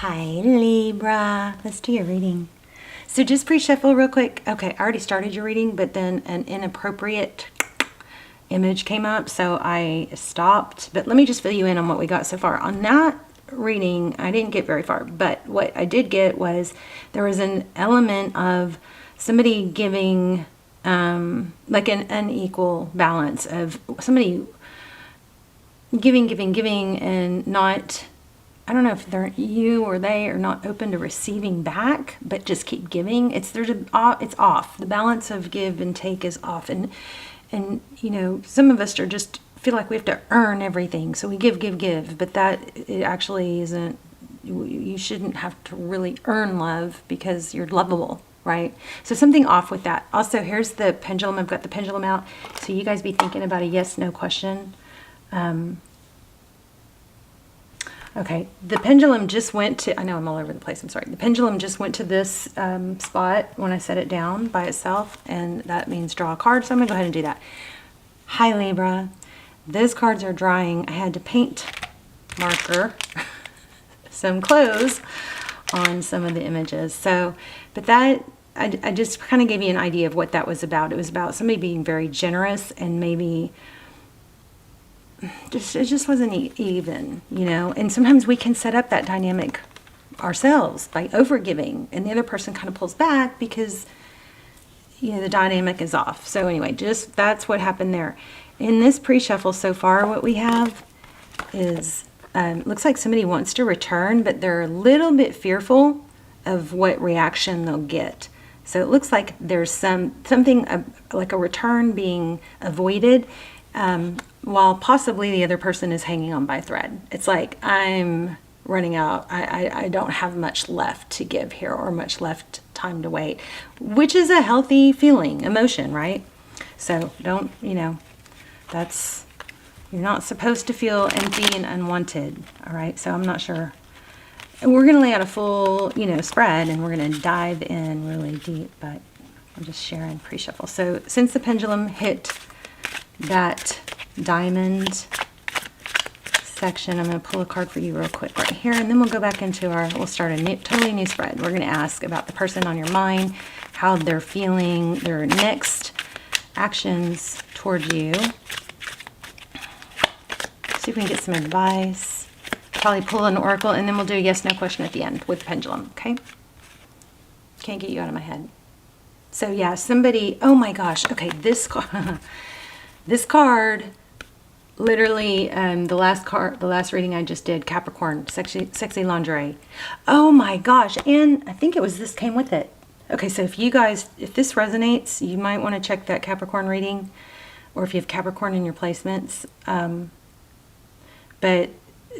Hi Libra, let's do your reading. So just pre-shuffle real quick. Okay, I already started your reading, but then an inappropriate image came up, so I stopped. But let me just fill you in on what we got so far. On that reading, I didn't get very far, but what I did get was there was an element of somebody giving like an unequal balance of somebody giving and not, I don't know if they're you or they are not open to receiving back, but just keep giving. It's off. The balance of give and take is off, and you know, some of us are just feel like we have to earn everything, so we give, but that it actually isn't. You shouldn't have to really earn love because you're lovable, right? So something off with that. Also, here's the pendulum. I've got the pendulum out, so you guys be thinking about a yes/no question. Okay, the pendulum just went to, I know I'm all over the place, I'm sorry. The pendulum just went to this spot when I set it down by itself, and that means draw a card, so I'm going to go ahead and do that. Hi Libra, those cards are drying. I had to paint marker some clothes on some of the images. So, but that, I just kind of gave you an idea of what that was about. It was about somebody being very generous and maybe it just wasn't even, you know. And sometimes we can set up that dynamic ourselves by overgiving, and the other person kind of pulls back because, you know, the dynamic is off. So anyway, just that's what happened there. In this pre-shuffle so far, what we have is looks like somebody wants to return, but they're a little bit fearful of what reaction they'll get. So it looks like there's something like a return being avoided, while possibly the other person is hanging on by a thread. It's like, I'm running out. I don't have much left to give here, or much left time to wait, which is a healthy feeling, emotion, right? So don't, you know, that's, you're not supposed to feel empty and unwanted, all right? So I'm not sure. And we're going to lay out a full, you know, spread, and we're going to dive in really deep, but I'm just sharing pre-shuffle. So since the pendulum hit that diamond section, I'm going to pull a card for you real quick right here, and then we'll go back into we'll start a totally new spread. We're going to ask about the person on your mind, how they're feeling, their next actions toward you. See if we can get some advice. Probably pull an oracle, and then we'll do a yes/no question at the end with the pendulum, okay? Can't get you out of my head. So yeah, somebody, oh my gosh, okay, this card, literally, the last reading I just did, Capricorn, sexy lingerie. Oh my gosh, and I think it was this came with it. Okay, so if this resonates, you might want to check that Capricorn reading, or if you have Capricorn in your placements. But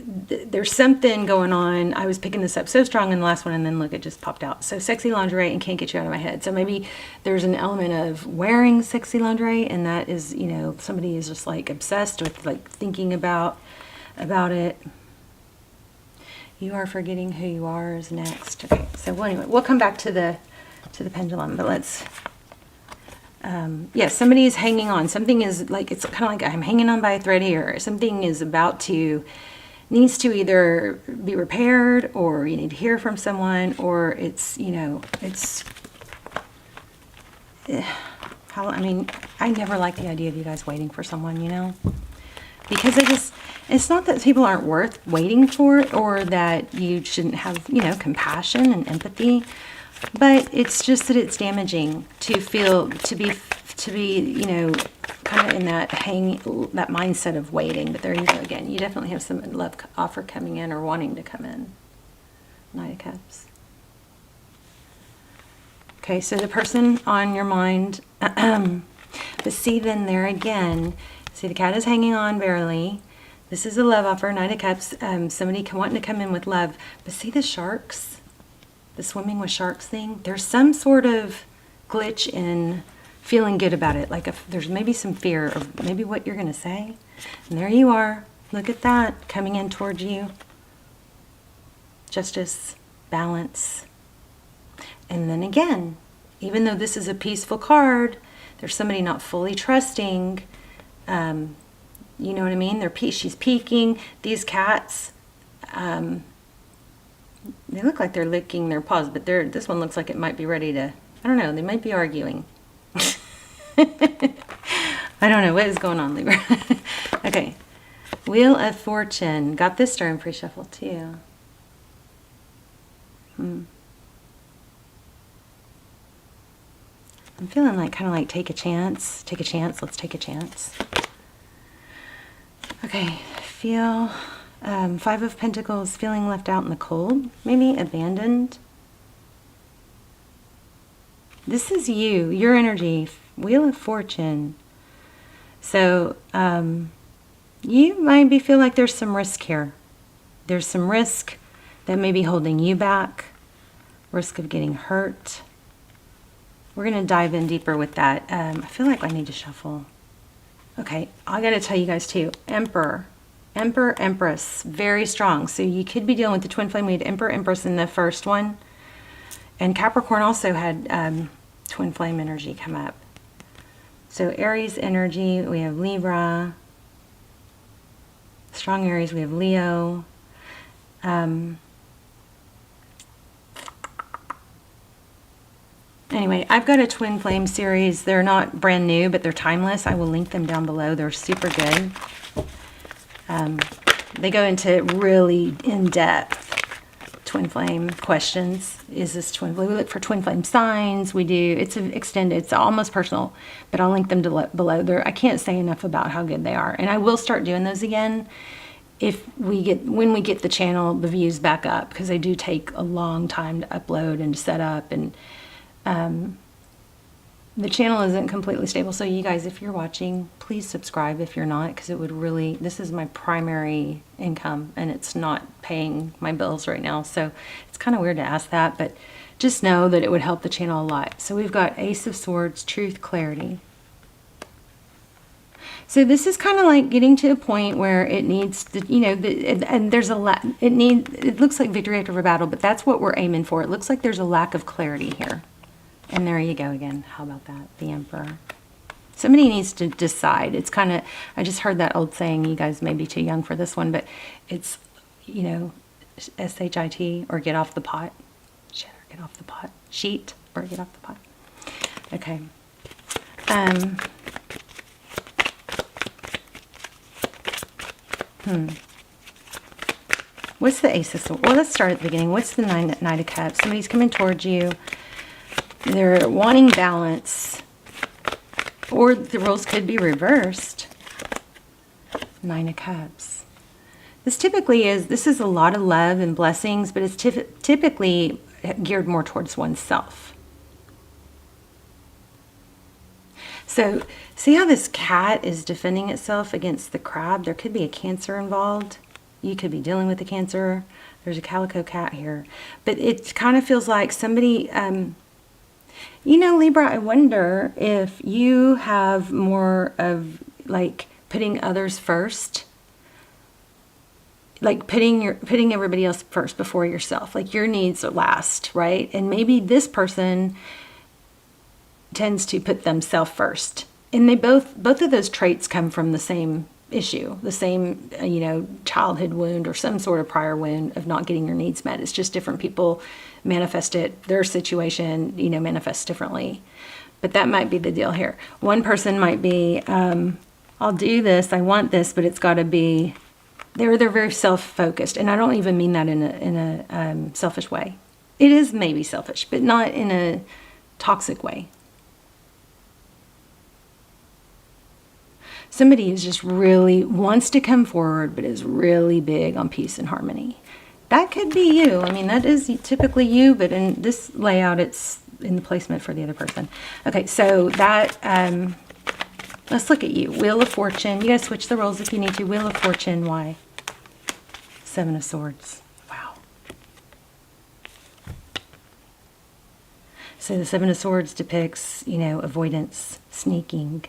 there's something going on. I was picking this up so strong in the last one, and then look, it just popped out. So sexy lingerie and can't get you out of my head. So maybe there's an element of wearing sexy lingerie, and that is, you know, somebody is just like obsessed with like thinking about it. You are forgetting who you are is next. Okay, so well, anyway, we'll come back to the pendulum, but let's. Yes, somebody is hanging on. Something is like, it's kind of like I'm hanging on by a thread here. Something is needs to either be repaired, or you need to hear from someone, or it's, you know, it's, I mean, I never like the idea of you guys waiting for someone, you know, because it's not that people aren't worth waiting for, or that you shouldn't have, you know, compassion and empathy, but it's just that it's damaging to be, you know, kind of in that mindset of waiting. But there you go again. You definitely have some love offer coming in, or wanting to come in. Knight of Cups. Okay, so the person on your mind, but see then there again, see the cat is hanging on barely. This is a love offer, Knight of Cups, somebody wanting to come in with love. But see the sharks, the swimming with sharks thing? There's some sort of glitch in feeling good about it, like if there's maybe some fear of maybe what you're going to say. And there you are. Look at that coming in towards you. Justice, balance. And then again, even though this is a peaceful card, there's somebody not fully trusting. You know what I mean? She's peeking. These cats, They look like they're licking their paws, but this one looks like it might be ready to, I don't know, they might be arguing. I don't know what is going on, Libra. Okay, Wheel of Fortune. Got this during pre-shuffle too. I'm feeling like kind of like take a chance. Take a chance. Let's take a chance. Okay, feel 5 of Pentacles, feeling left out in the cold, maybe abandoned. This is you, your energy, Wheel of Fortune. So you might feel like there's some risk here. There's some risk that may be holding you back, risk of getting hurt. We're going to dive in deeper with that. I feel like I need to shuffle. Okay, I got to tell you guys too, Emperor, Empress, very strong. So you could be dealing with the twin flame. We had Emperor, Empress in the first one. And Capricorn also had twin flame energy come up. So Aries energy, we have Libra. Strong Aries, we have Leo. Anyway, I've got a twin flame series. They're not brand new, but they're timeless. I will link them down below. They're super good. They go into really in-depth twin flame questions. Is this twin flame? We look for twin flame signs. We do. It's extended. It's almost personal, but I'll link them below. I can't say enough about how good they are, and I will start doing those again when we get the channel, the views back up, because they do take a long time to upload and to set up, and the channel isn't completely stable. So you guys, if you're watching, please subscribe if you're not, because it would really, this is my primary income and it's not paying my bills right now. So it's kind of weird to ask that, but just know that it would help the channel a lot. So we've got Ace of Swords, Truth, Clarity. So this is kind of like getting to a point where it needs to, and there's a lot, it looks like victory after a battle, but that's what we're aiming for. It looks like there's a lack of clarity here. And there you go again. How about that? The Emperor. Somebody needs to decide. It's kind of, I just heard that old saying, you guys may be too young for this one, but it's, S-H-I-T, or get off the pot. Shit, or get off the pot. Sheet, or get off the pot. Okay. What's the Ace of Swords? Well, let's start at the beginning. What's the Knight of Cups? Somebody's coming towards you. They're wanting balance, or the roles could be reversed. Nine of Cups. This is a lot of love and blessings, but it's typically geared more towards oneself. So see how this cat is defending itself against the crab? There could be a Cancer involved. You could be dealing with a Cancer. There's a calico cat here. But it kind of feels like somebody, Libra, I wonder if you have more of like putting others first. Like putting everybody else first before yourself. Like your needs are last, right? And maybe this person tends to put themselves first. And they both of those traits come from the same issue, the same, childhood wound or some sort of prior wound of not getting your needs met. It's just different people manifest it. Their situation, manifests differently. But that might be the deal here. One person might be, I'll do this, I want this, but it's got to be, they're very self-focused. And I don't even mean that in a selfish way. It is maybe selfish, but not in a toxic way. Somebody is just really wants to come forward, but is really big on peace and harmony. That could be you. I mean, that is typically you, but in this layout, it's in the placement for the other person. Okay, so that, let's look at you. Wheel of Fortune. You guys switch the roles if you need to. Wheel of Fortune, why? Seven of Swords. Wow. So the Seven of Swords depicts, avoidance, sneaking,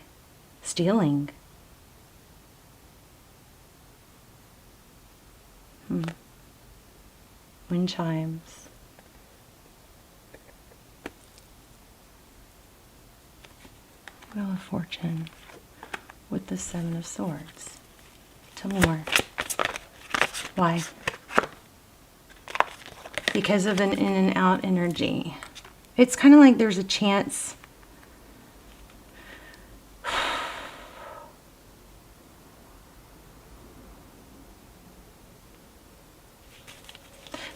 stealing. Wind chimes. Wheel of Fortune with the Seven of Swords. Tell me more. Why? because of an in and out energy. It's kind of like there's a chance.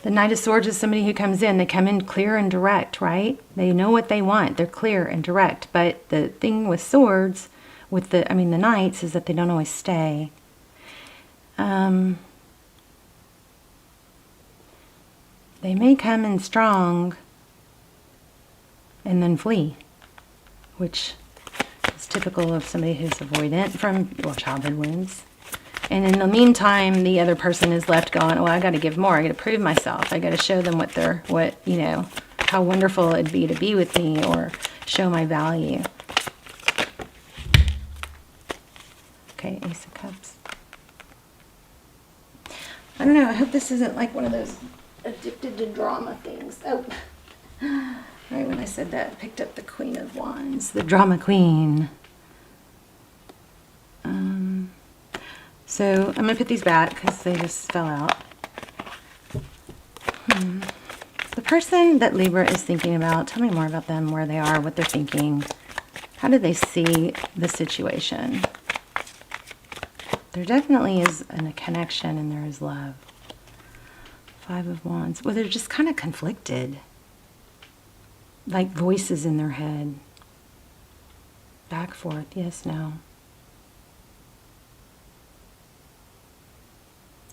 The Knight of Swords is somebody who comes in. They come in clear and direct, right? They know what they want. They're clear and direct. But the thing with swords, with the Knights, is that they don't always stay. They may come in strong and then flee, which is typical of somebody who's avoidant from, well, childhood wounds. And in the meantime, the other person is left going, oh, I got to give more. I got to prove myself. I got to show them how wonderful it'd be to be with me, or show my value. Okay, Ace of Cups. I don't know. I hope this isn't like one of those addicted to drama things. Oh, right when I said that, I picked up the Queen of Wands, the drama queen. So I'm going to put these back because they just fell out. The person that Libra is thinking about, tell me more about them, where they are, what they're thinking. How do they see the situation? There definitely is a connection and there is love. Five of Wands. Well, they're just kind of conflicted. Like voices in their head. Back, forth, yes, no.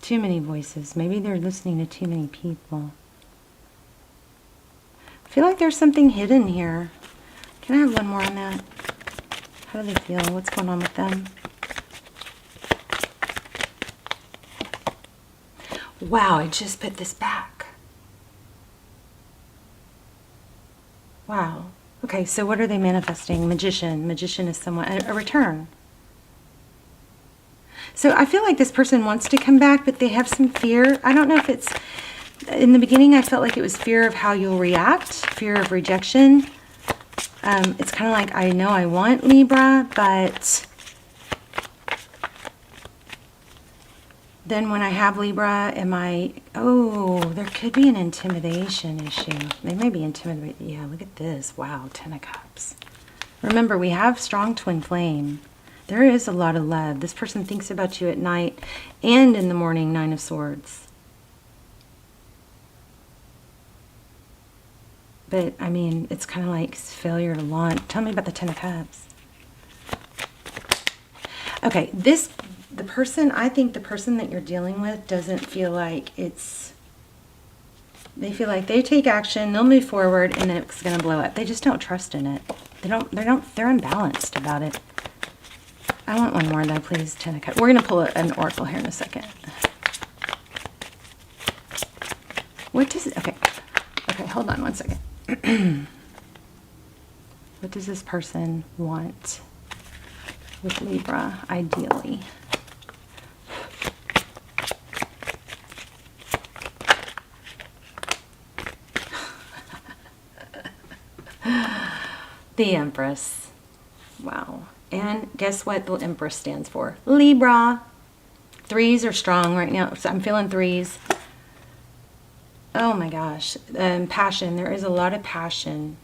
Too many voices. Maybe they're listening to too many people. I feel like there's something hidden here. Can I have one more on that? How do they feel? What's going on with them? Wow, I just put this back. Wow. Okay, so what are they manifesting? Magician. Magician is someone, a return. So I feel like this person wants to come back, but they have some fear. I don't know if it's, in the beginning I felt like it was fear of how you'll react, fear of rejection. It's kind of like, I know I want Libra, but then when I have Libra, there could be an intimidation issue. They may be intimidated. Yeah, look at this. Wow, Ten of Cups. Remember, we have strong twin flame. There is a lot of love. This person thinks about you at night and in the morning, Nine of Swords. But, I mean, it's kind of like failure to launch. Tell me about the Ten of Cups. Okay, I think the person that you're dealing with doesn't feel like they feel like they take action, they'll move forward, and then it's going to blow up. They just don't trust in it. They're unbalanced about it. I want one more though, please. Ten of Cups. We're going to pull an oracle here in a second. What does it, okay, hold on one second. What does this person want with Libra, ideally? The Empress. Wow. And guess what the Empress stands for? Libra. Threes are strong right now. So I'm feeling threes. Oh my gosh. Passion. There is a lot of passion.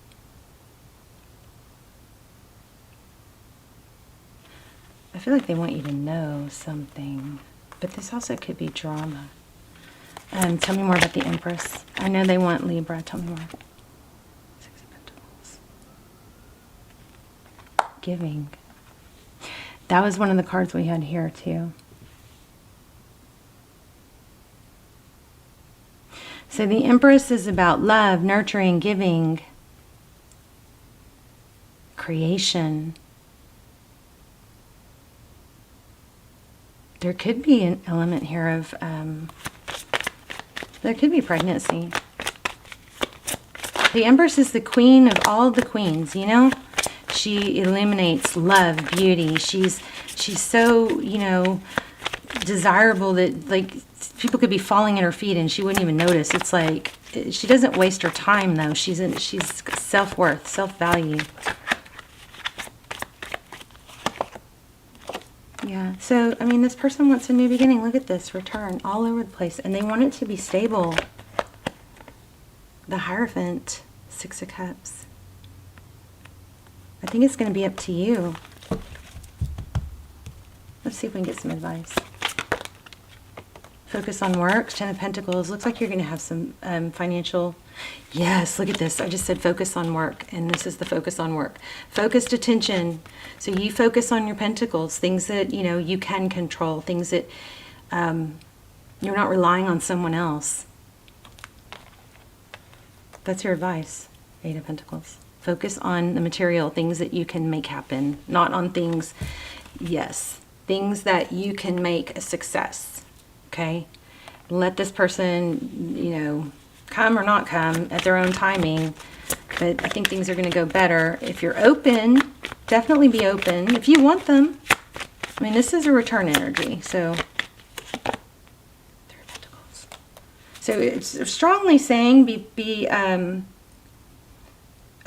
I feel like they want you to know something. But this also could be drama. Tell me more about the Empress. I know they want Libra. Tell me more. Six of Pentacles. Giving. That was one of the cards we had here too. So the Empress is about love, nurturing, giving, creation. There could be an element here of, there could be pregnancy. The Empress is the queen of all the queens, you know? She illuminates love, beauty. She's so, desirable that, like, people could be falling at her feet and she wouldn't even notice. It's like, she doesn't waste her time, though. She's self-worth, self-value. Yeah, so, I mean, this person wants a new beginning. Look at this, return, all over the place. And they want it to be stable. the Hierophant, Six of Cups. I think it's going to be up to you. Let's see if we can get some advice. Focus on work, Ten of Pentacles. Looks like you're going to have some financial... Yes, look at this. I just said focus on work, and this is the focus on work. Focused attention. So you focus on your pentacles, things that, you know, you can control, things that you're not relying on someone else. That's your advice, Eight of Pentacles. Focus on the material, things that you can make happen, not on things, yes, things that you can make a success. Okay, let this person, you know, come or not come at their own timing. But I think things are going to go better. If you're open, definitely be open. If you want them. I mean, this is a return energy. So, Three of Pentacles. So it's strongly saying be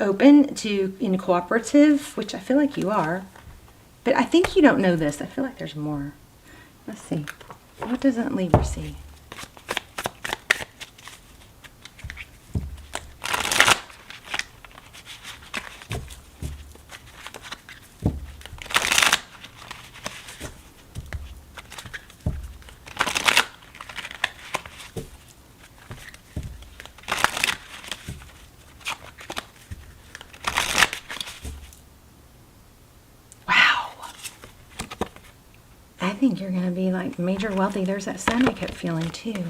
open to, in cooperative, which I feel like you are. But I think you don't know this. I feel like there's more. Let's see. What doesn't Libra see? I think you're going to be like major wealthy. There's that sun I kept feeling too.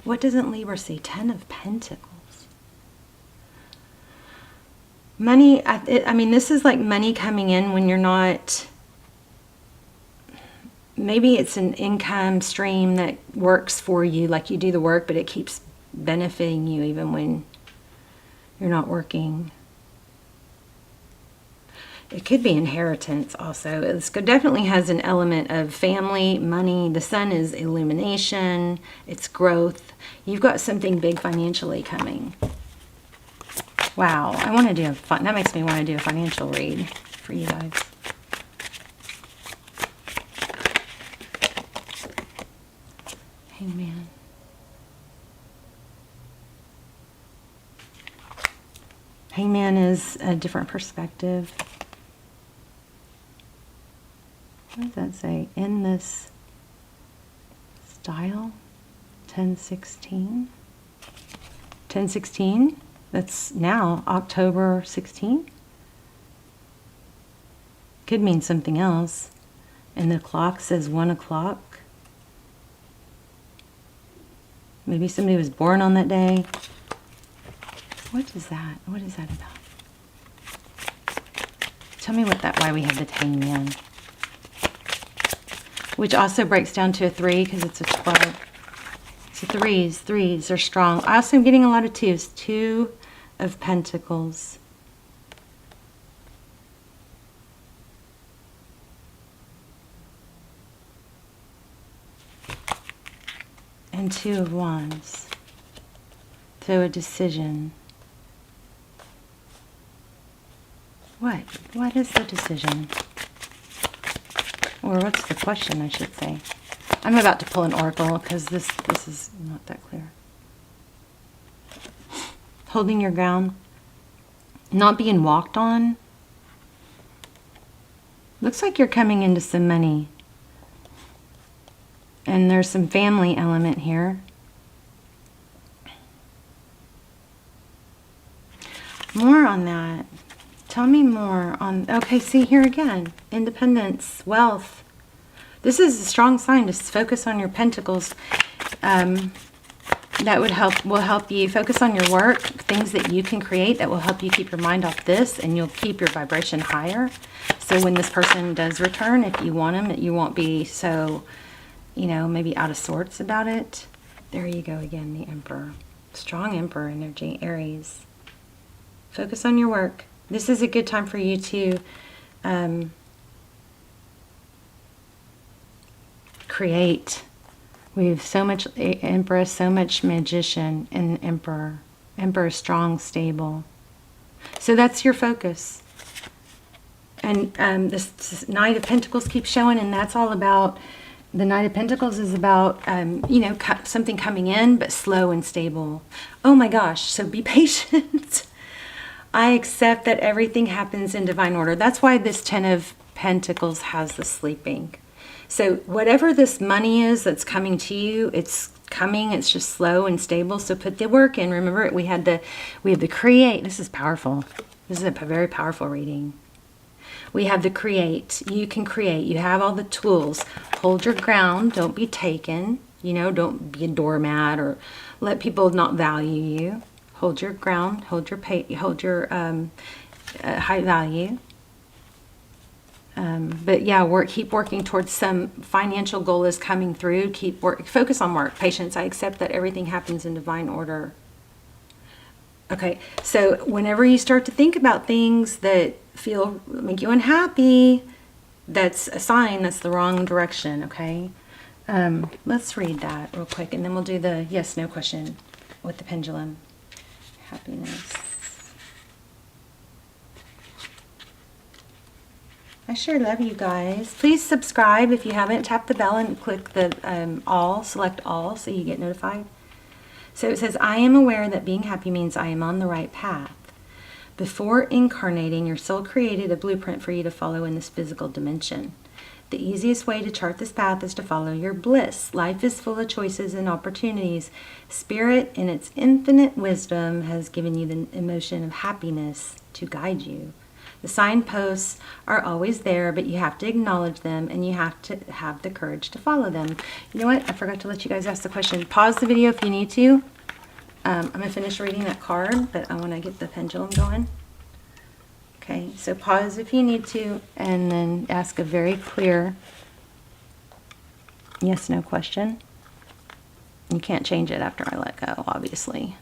What doesn't Libra see? Ten of Pentacles. Money, I mean, this is like money coming in when you're not... Maybe it's an income stream that works for you, like you do the work, but it keeps benefiting you even when you're not working. It could be inheritance also. It definitely has an element of family, money. The sun is illumination. It's growth. You've got something big financially coming. Wow. I want to do that makes me want to do a financial read for you guys. Hangman. Hangman is a different perspective. What does that say? In this style? 10/16? 10/16? That's now October 16? Could mean something else. And the clock says 1 o'clock. Maybe somebody was born on that day. What is that? What is that about? Tell me why we have the Hangman. Which also breaks down to a 3 because it's a 12. So threes are strong. I also am getting a lot of 2s. 2 of Pentacles. And 2 of Wands. So a decision. What? What is the decision? Or what's the question, I should say. I'm about to pull an oracle because this is not that clear. Holding your ground. Not being walked on. Looks like you're coming into some money. And there's some family element here. More on that. Tell me more on... Okay, see here again. Independence, wealth. This is a strong sign to focus on your pentacles. That will help you focus on your work, things that you can create that will help you keep your mind off this, and you'll keep your vibration higher. So when this person does return, if you want them, you won't be so, you know, maybe out of sorts about it. There you go again, the Emperor. Strong Emperor energy, Aries. Focus on your work. This is a good time for you to create. We have so much Empress, so much Magician, and Emperor. Emperor is strong, stable. So that's your focus. And this Knight of Pentacles keeps showing, and that's all about The Knight of Pentacles is about, you know, something coming in, but slow and stable. Oh my gosh, so be patient. I accept that everything happens in divine order. That's why this Ten of Pentacles has the sleeping. So whatever this money is that's coming to you, it's coming. It's just slow and stable. So put the work in. Remember, we had the create. This is powerful. This is a very powerful reading. We have the create. You can create. You have all the tools. Hold your ground. Don't be taken. You know, don't be a doormat or let people not value you. Hold your ground. Hold your high value. But yeah, keep working towards some financial goal is coming through. Focus on work. Patience. I accept that everything happens in divine order. Okay, so whenever you start to think about things that make you unhappy, that's a sign that's the wrong direction, okay? Let's read that real quick, and then we'll do the yes/no question with the pendulum. Happiness. I sure love you guys. Please subscribe if you haven't. Tap the bell and click the select all so you get notified. So it says, I am aware that being happy means I am on the right path. Before incarnating, your soul created a blueprint for you to follow in this physical dimension. The easiest way to chart this path is to follow your bliss. Life is full of choices and opportunities. Spirit, in its infinite wisdom, has given you the emotion of happiness to guide you. The signposts are always there, but you have to acknowledge them and you have to have the courage to follow them. You know what? I forgot to let you guys ask the question. Pause the video if you need to. I'm going to finish reading that card, but I want to get the pendulum going. Okay, so pause if you need to, and then ask a very clear yes/no question. You can't change it after I let go, obviously.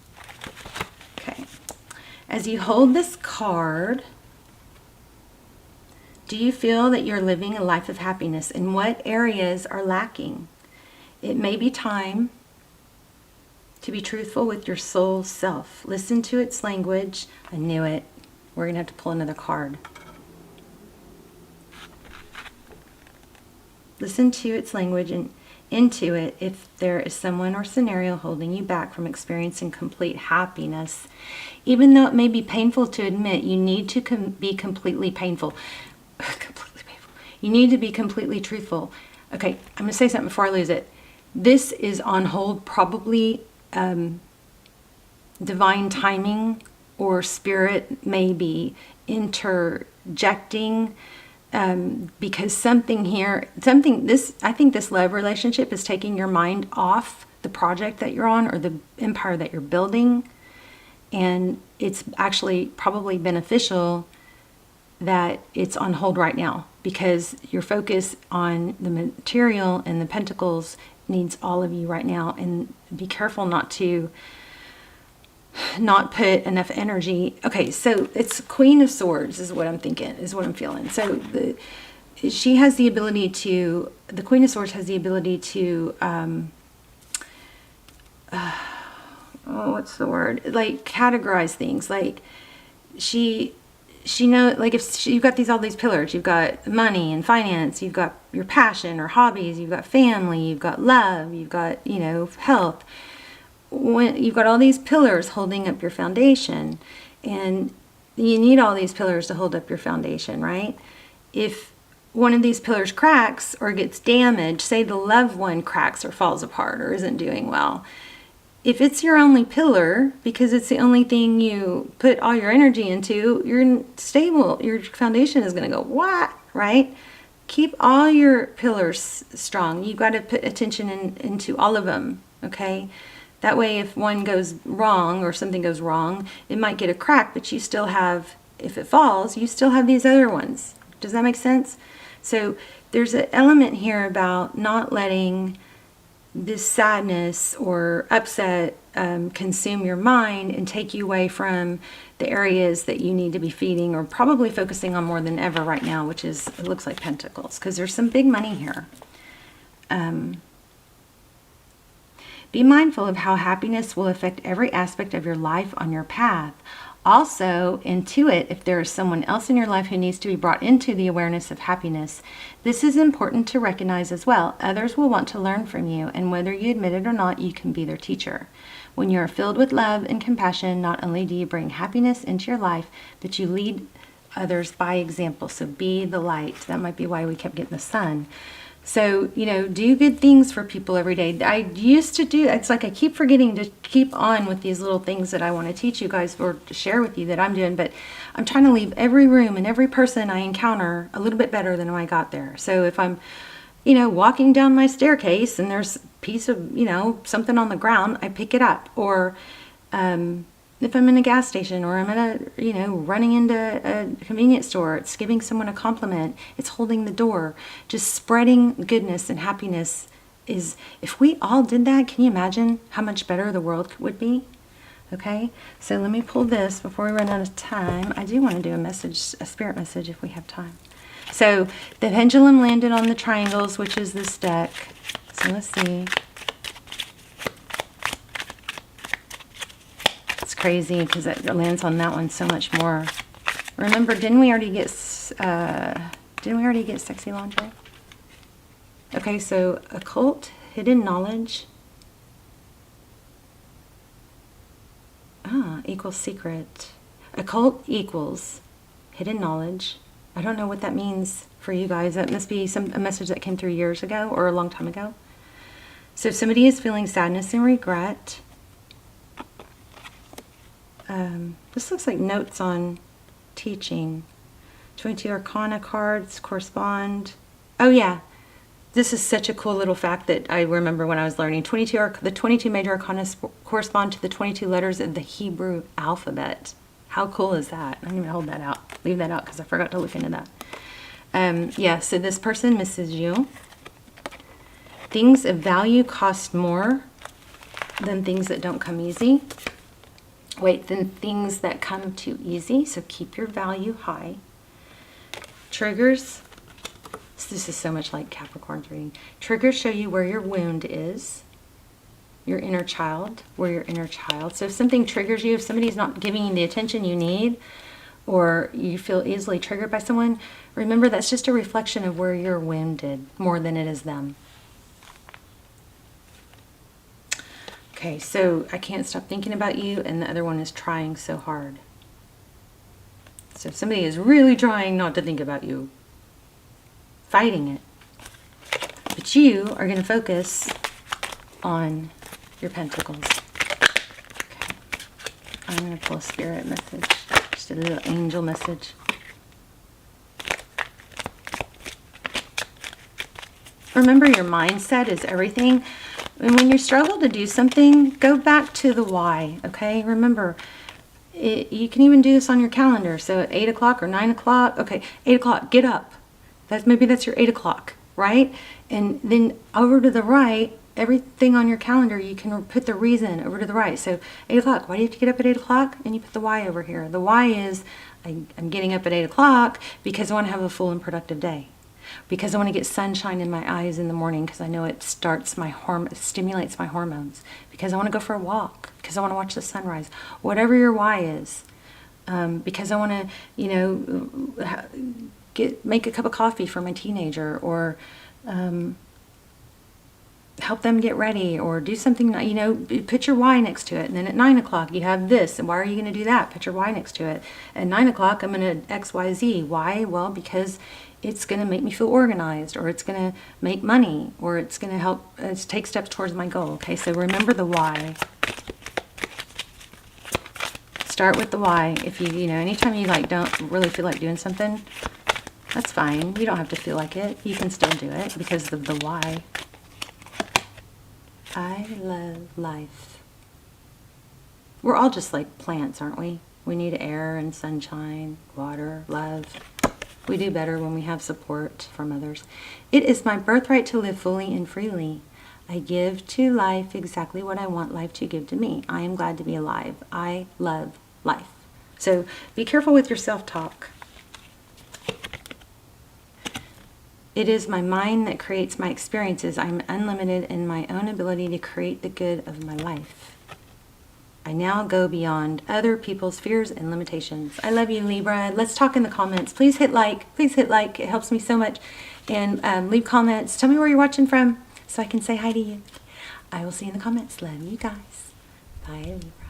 Okay. As you hold this card, do you feel that you're living a life of happiness? And what areas are lacking? It may be time to be truthful with your soul self. Listen to its language. I knew it. We're going to have to pull another card. Listen to its language and intuit if there is someone or scenario holding you back from experiencing complete happiness. Even though it may be painful to admit, you need to be completely painful. Completely painful. You need to be completely truthful. Okay, I'm going to say something before I lose it. This is on hold, probably divine timing or spirit may be interjecting because something here, I think this love relationship is taking your mind off the project that you're on or the empire that you're building. And it's actually probably beneficial that it's on hold right now because your focus on the material and the pentacles needs all of you right now. And be careful not put enough energy. Okay, so it's Queen of Swords is what I'm thinking, is what I'm feeling. So she has the ability to, the Queen of Swords has the ability to, what's the word? Like categorize things. Like she knows, like if you've got all these pillars, you've got money and finance, you've got your passion or hobbies, you've got family, you've got love, you've got, health. When you've got all these pillars holding up your foundation, and you need all these pillars to hold up your foundation, right? If one of these pillars cracks or gets damaged, say the loved one cracks or falls apart or isn't doing well, if it's your only pillar, because it's the only thing you put all your energy into, you're stable. Your foundation is going to go, what? Right? Keep all your pillars strong. You've got to put attention into all of them, okay? That way, if one goes wrong or something goes wrong, it might get a crack, but you still have, if it falls, you still have these other ones. Does that make sense? So there's an element here about not letting this sadness or upset consume your mind and take you away from the areas that you need to be feeding or probably focusing on more than ever right now, which is, it looks like Pentacles, because there's some big money here. Be mindful of how happiness will affect every aspect of your life on your path. Also, intuit if there is someone else in your life who needs to be brought into the awareness of happiness. This is important to recognize as well. Others will want to learn from you, and whether you admit it or not, you can be their teacher. When you are filled with love and compassion, not only do you bring happiness into your life, but you lead others by example. So be the light. That might be why we kept getting the sun. So, do good things for people every day. I used to do, it's like I keep forgetting to keep on with these little things that I want to teach you guys or to share with you that I'm doing, but I'm trying to leave every room and every person I encounter a little bit better than when I got there. So if I'm, walking down my staircase and there's a piece of, something on the ground, I pick it up. Or if I'm in a gas station or I'm at running into a convenience store, it's giving someone a compliment, it's holding the door, just spreading goodness and happiness is, if we all did that, can you imagine how much better the world would be? Okay, so let me pull this before we run out of time. I do want to do a spirit message if we have time. So the pendulum landed on the triangles, which is this deck. So let's see. Crazy because it lands on that one so much more. Remember, didn't we already get sexy lingerie? Okay, so occult, hidden knowledge. Equals secret. Occult equals hidden knowledge. I don't know what that means for you guys. That must be a message that came through years ago or a long time ago. So if somebody is feeling sadness and regret, this looks like notes on teaching. 22 Arcana cards correspond. Oh yeah, this is such a cool little fact that I remember when I was learning. The 22 major arcana correspond to the 22 letters of the Hebrew alphabet. How cool is that? I'm going to hold that out. Leave that out because I forgot to look into that. Yeah, so this person misses you. Things of value cost more than things that don't come easy. Than things that come too easy. So keep your value high. Triggers. This is so much like Capricorn's reading. Triggers show you where your wound is. Your inner child. Where your inner child. So if something triggers you, if somebody's not giving you the attention you need, or you feel easily triggered by someone, remember that's just a reflection of where you're wounded more than it is them. Okay, so I can't stop thinking about you, and the other one is trying so hard. So if somebody is really trying not to think about you, fighting it, but you are going to focus on your pentacles. Okay, I'm going to pull a spirit message, just a little angel message. Remember, your mindset is everything. And when you struggle to do something, go back to the why, okay? Remember, you can even do this on your calendar. So at 8 o'clock or 9 o'clock, okay, 8 o'clock, get up. Maybe that's your 8 o'clock, right? And then over to the right, everything on your calendar, you can put the reason over to the right. So 8 o'clock, why do you have to get up at 8 o'clock? And you put the why over here. The why is, I'm getting up at 8 o'clock because I want to have a full and productive day. Because I want to get sunshine in my eyes in the morning because I know it stimulates my hormones. Because I want to go for a walk. Because I want to watch the sunrise. Whatever your why is. Because I want to, make a cup of coffee for my teenager, or help them get ready, or do something, put your why next to it. And then at 9 o'clock you have this, and why are you going to do that? Put your why next to it. At 9 o'clock I'm going to XYZ. Why? Well, because it's going to make me feel organized, or it's going to make money, or it's going to help take steps towards my goal. Okay, so remember the why. Start with the why. If you anytime you don't really feel like doing something, that's fine. You don't have to feel like it. You can still do it because of the why. I love life. We're all just like plants, aren't we? We need air and sunshine, water, love. We do better when we have support from others. It is my birthright to live fully and freely. I give to life exactly what I want life to give to me. I am glad to be alive. I love life. So be careful with your self-talk. It is my mind that creates my experiences. I am unlimited in my own ability to create the good of my life. I now go beyond other people's fears and limitations. I love you, Libra. Let's talk in the comments. Please hit like. Please hit like. It helps me so much. And leave comments. Tell me where you're watching from so I can say hi to you. I will see you in the comments. Love you guys. Bye, Libra.